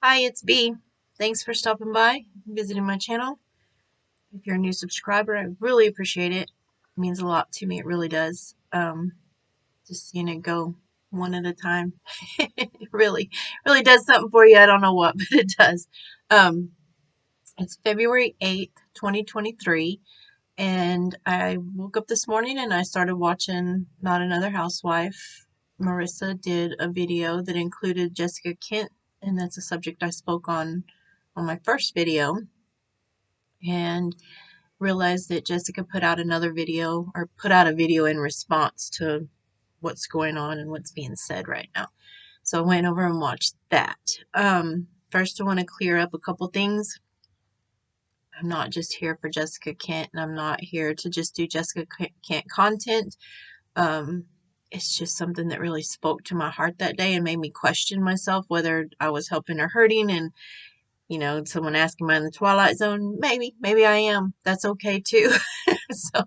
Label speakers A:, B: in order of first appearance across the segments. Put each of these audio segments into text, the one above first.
A: Hi, it's B. Thanks for stopping by, visiting my channel. If you're a new subscriber, I really appreciate it. It means a lot to me, it really does. Just seeing it go one at a time. It really does something for you. I don't know what, but it does. Um, it's February 8th, 2023, and I woke up this morning and I started watching Not Another Housewife. Marissa did a video that included Jessica Kent, and that's a subject I spoke on my first video, and realized that Jessica put out another video, or put out a video in response to what's going on and what's being said right now. So I went over and watched that. First, I want to clear up a couple things. I'm not just here for Jessica Kent, and I'm not here to just do Jessica Kent content. Um, it's just something that really spoke to my heart that day and made me question myself whether I was helping or hurting. And someone asking, am I in the Twilight Zone? Maybe I am. That's okay too. So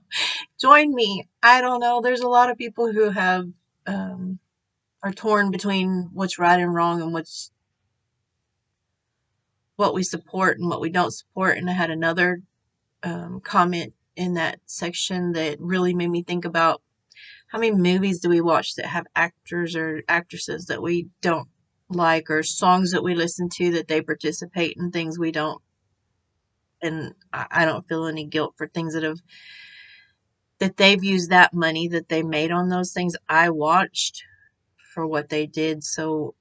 A: join me. I don't know. There's a lot of people who have are torn between what's right and wrong, and what we support and what we don't support. And I had another comment in that section that really made me think about how many movies do we watch that have actors or actresses that we don't like, or songs that we listen to that they participate in things we don't. And I don't feel any guilt for things that they've used that money that they made on those things I watched for what they did. So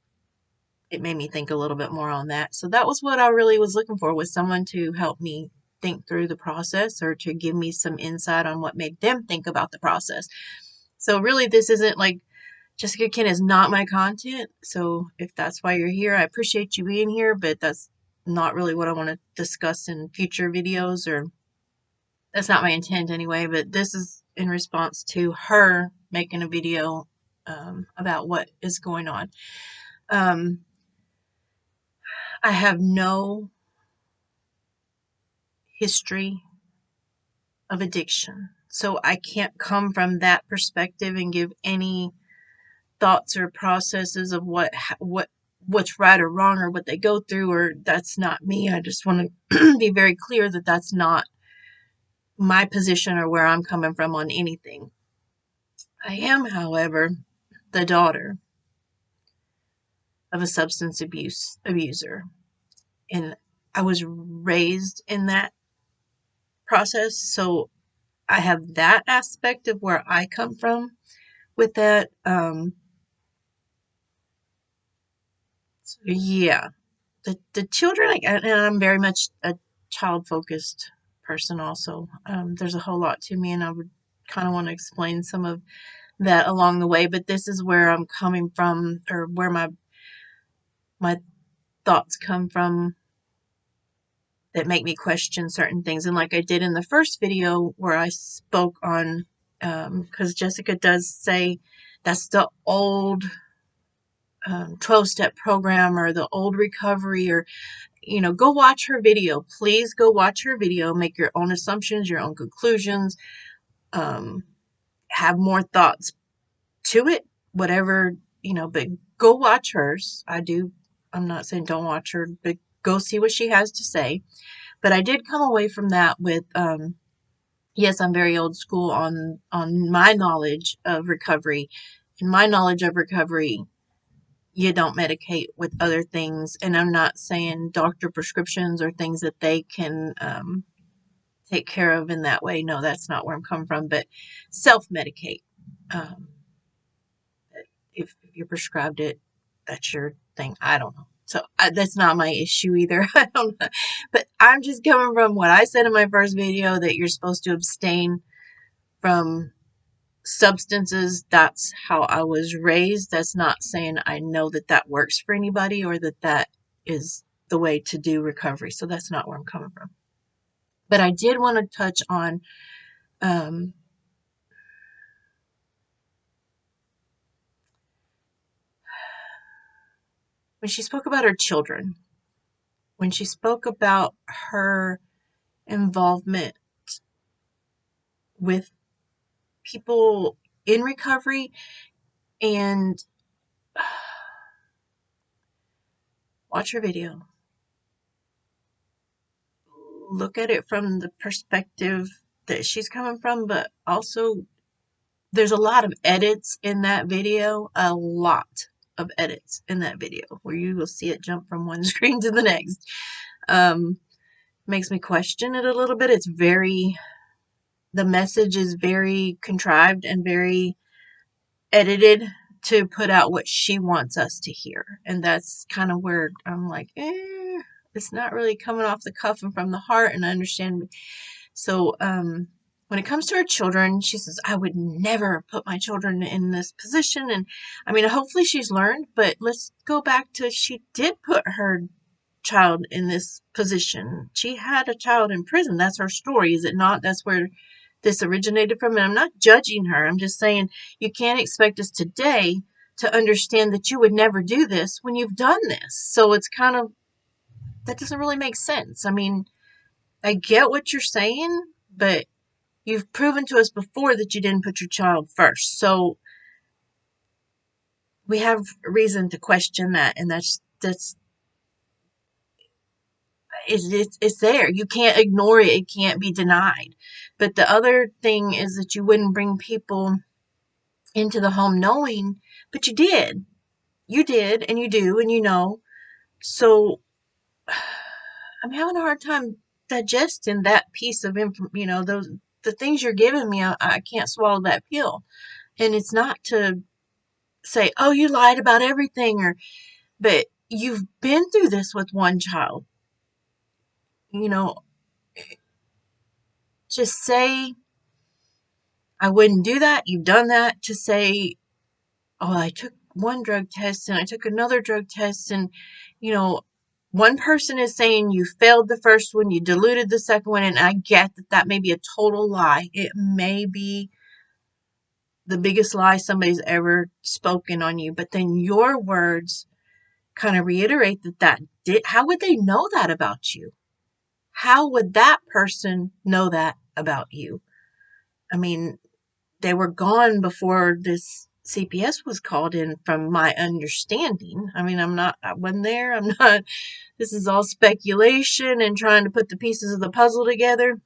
A: it made me think a little bit more on that. So that was what I really was looking for, was someone to help me think through the process, or to give me some insight on what made them think about the process. So really, this isn't like, Jessica Kent is not my content. So if that's why you're here, I appreciate you being here, but that's not really what I want to discuss in future videos, or that's not my intent anyway. But this is in response to her making a video about what is going on. I have no history of addiction, so I can't come from that perspective and give any thoughts or processes of what's right or wrong, or what they go through, or that's not me. I just want to be very clear that that's not my position or where I'm coming from on anything. I am, however, the daughter of a substance abuse abuser, and I was raised in that process, so I have that aspect of where I come from with that. So yeah, the children, and I'm very much a child focused person also. There's a whole lot to me, and I would kind of want to explain some of that along the way. But this is where I'm coming from, or where my thoughts come from, that make me question certain things. And like I did in the first video where I spoke on, because Jessica does say that's the old 12-step program, or the old recovery, or go watch her video. Please go watch her video, make your own assumptions, your own conclusions, um, have more thoughts to it, whatever, but go watch hers. I'm not saying don't watch her, but go see what she has to say. But I did come away from that with, yes, I'm very old school on my knowledge of recovery. In my knowledge of recovery, you don't medicate with other things. And I'm not saying doctor prescriptions or things that they can take care of in that way. No, that's not where I'm coming from. But self-medicate. Um, if you're prescribed it, that's your thing. I don't know. So that's not my issue either. I don't know. But I'm just coming from what I said in my first video, that you're supposed to abstain from substances. That's how I was raised. That's not saying I know that that works for anybody, or that that is the way to do recovery. So that's not where I'm coming from. But I did want to touch on um, when she spoke about her children, when she spoke about her involvement with people in recovery, and watch her video. Look at it from the perspective that she's coming from, but also there's a lot of edits in that video, a lot of edits in that video where you will see it jump from one screen to the next. Makes me question it a little bit. The message is very contrived and very edited to put out what she wants us to hear. And that's kind of where I'm like, it's not really coming off the cuff and from the heart, and I understand. So, when it comes to her children, she says, I would never put my children in this position. And I mean, hopefully she's learned, but let's go back to, she did put her child in this position. She had a child in prison. That's her story, is it not? That's where this originated from. And I'm not judging her. I'm just saying you can't expect us today to understand that you would never do this when you've done this. So it's kind of, that doesn't really make sense. I mean, I get what you're saying, but you've proven to us before that you didn't put your child first. So we have reason to question that, and it's there. You can't ignore it. It can't be denied. But the other thing is that you wouldn't bring people into the home knowing, but you did. You did, and you do, and you know. So I'm having a hard time digesting that piece of information, the things you're giving me. I can't swallow that pill. And it's not to say, oh, you lied about everything, but you've been through this with one child. Just say, I wouldn't do that. You've done that. To say, oh, I took one drug test and I took another drug test, and, one person is saying you failed the first one, you diluted the second one, and I get that may be a total lie. It may be the biggest lie somebody's ever spoken on you, but then your words kind of reiterate that did. How would they know that about you? How would that person know that about you? I mean, they were gone before this CPS was called in, from my understanding. I mean, I wasn't there. This is all speculation and trying to put the pieces of the puzzle together,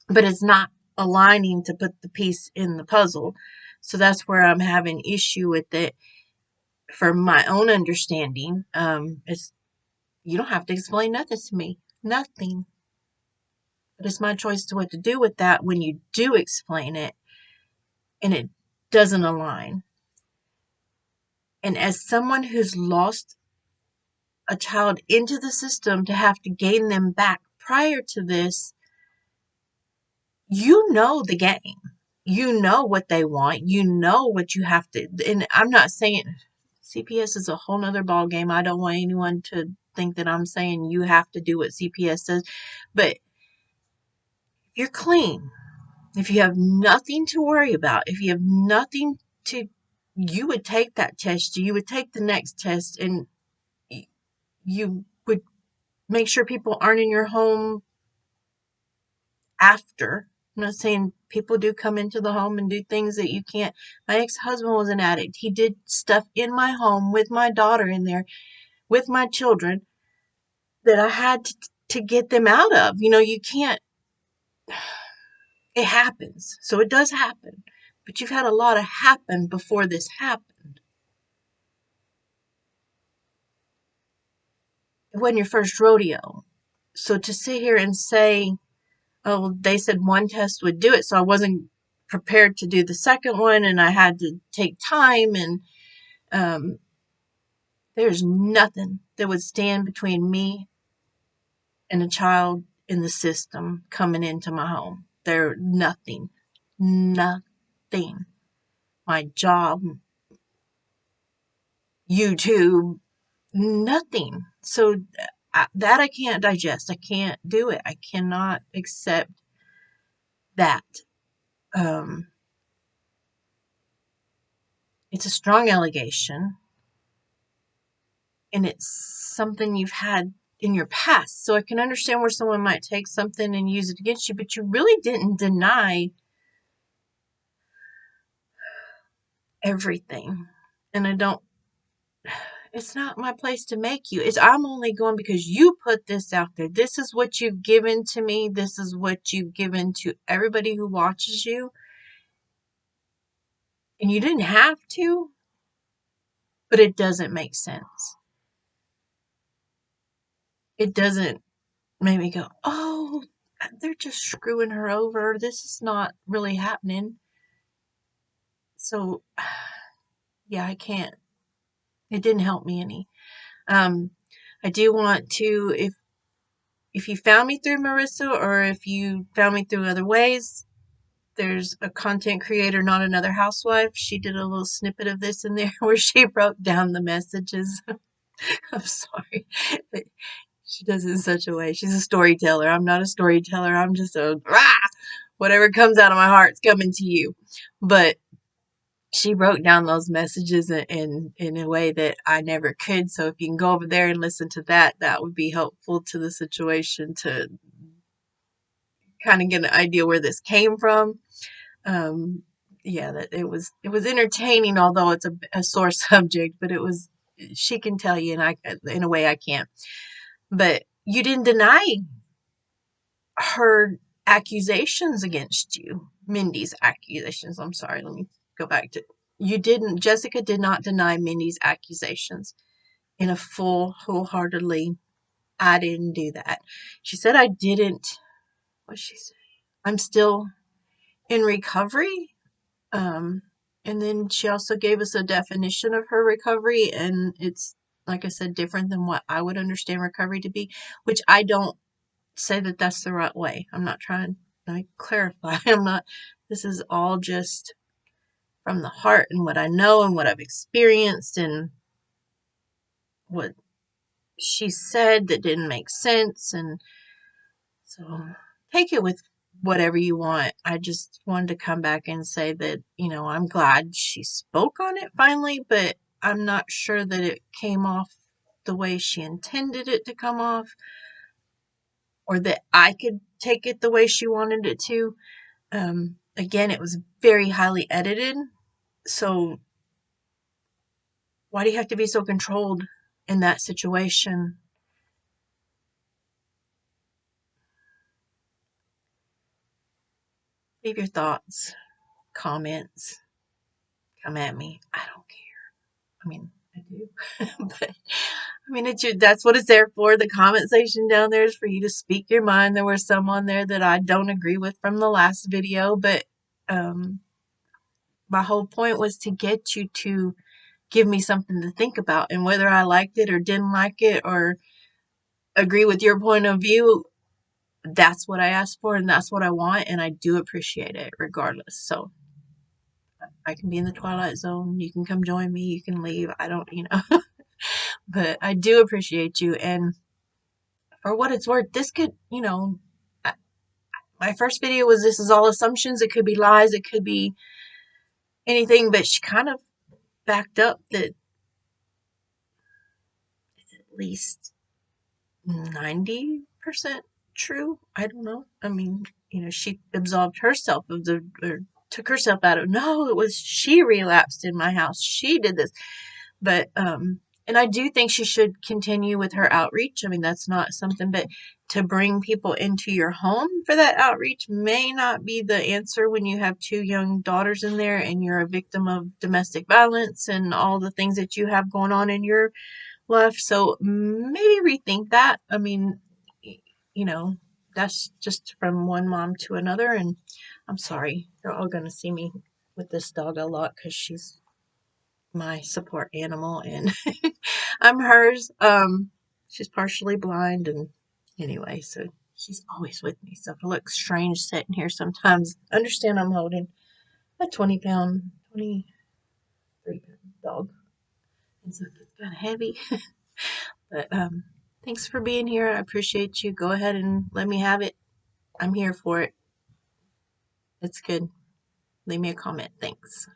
A: but it's not aligning to put the piece in the puzzle. So that's where I'm having issue with it. For my own understanding, you don't have to explain nothing to me. Nothing. But it's my choice to what to do with that when you do explain it and it doesn't align. And as someone who's lost a child into the system, to have to gain them back prior to this, you know the game. You know what they want. You know what you have to. And I'm not saying CPS is a whole nother ball game. I don't want anyone to think that I'm saying you have to do what CPS says. But if you're clean, if you have nothing to worry about, if you have nothing to, you would take that test, you would take the next test, and you would make sure people aren't in your home after. I'm not saying people do come into the home and do things that you can't. My ex-husband was an addict. He did stuff in my home with my daughter in there, with my children, that I had to get them out of. You can't. It happens. So it does happen. But you've had a lot of happen before this happened. It wasn't your first rodeo. So to sit here and say, oh, they said one test would do it, so I wasn't prepared to do the second one, and I had to take time, and there's nothing that would stand between me and a child in the system coming into my home. Nothing. My job, YouTube, nothing. So that I can't digest. I can't do it. I cannot accept that. It's a strong allegation, and it's something you've had in your past. So I can understand where someone might take something and use it against you, but you really didn't deny everything. And it's not my place to make you. I'm only going because you put this out there. This is what you've given to me. This is what you've given to everybody who watches you. And you didn't have to, but it doesn't make sense. It doesn't make me go, oh, they're just screwing her over. This is not really happening. So, yeah, I can't. It didn't help me any. I do want to, if you found me through Marissa or if you found me through other ways, there's a content creator, Not Another Housewife. She did a little snippet of this in there where she broke down the messages. I'm sorry. She does it in such a way. She's a storyteller. I'm not a storyteller. I'm just a whatever comes out of my heart's coming to you. But she broke down those messages in a way that I never could. So if you can go over there and listen to that, that would be helpful to the situation to kind of get an idea where this came from. Yeah, that it was entertaining, although it's a sore subject. But she can tell you, and I in a way I can't. But you didn't deny her accusations against you, Mindy's accusations. I'm sorry, let me go back to Jessica did not deny Mindy's accusations in a wholeheartedly, I didn't do that. She said I didn't, what'd she say? I'm still in recovery. And then she also gave us a definition of her recovery, and it's, like I said, different than what I would understand recovery to be, which I don't say that that's the right way. I'm not trying to clarify. This is all just from the heart and what I know and what I've experienced and what she said that didn't make sense. And so take it with whatever you want. I just wanted to come back and say that, I'm glad she spoke on it finally, but I'm not sure that it came off the way she intended it to come off, or that I could take it the way she wanted it to. Again, it was very highly edited. So why do you have to be so controlled in that situation? Leave your thoughts, comments, come at me. I don't care. I mean, I do. But I mean, that's what it's there for. The comment section down there is for you to speak your mind. There was some on there that I don't agree with from the last video, but my whole point was to get you to give me something to think about, and whether I liked it or didn't like it or agree with your point of view, that's what I asked for and that's what I want, and I do appreciate it regardless. So I can be in the Twilight Zone. You can come join me. You can leave. I don't, but I do appreciate you. And for what it's worth, this could, my first video was this is all assumptions. It could be lies. It could be anything, but she kind of backed up that it's at least 90% true. I don't know. I mean, she absolved herself or took herself out of, no, it was she relapsed in my house. She did this. But, and I do think she should continue with her outreach. I mean, that's not something, but to bring people into your home for that outreach may not be the answer when you have 2 young daughters in there and you're a victim of domestic violence and all the things that you have going on in your life. So maybe rethink that. I mean, that's just from one mom to another. And I'm sorry, you're all going to see me with this dog a lot because she's my support animal and I'm hers. She's partially blind, and anyway, so she's always with me. So if it looks strange sitting here sometimes, understand I'm holding a 23-pound dog. And so it's kind of heavy. But thanks for being here. I appreciate you. Go ahead and let me have it. I'm here for it. It's good. Leave me a comment. Thanks.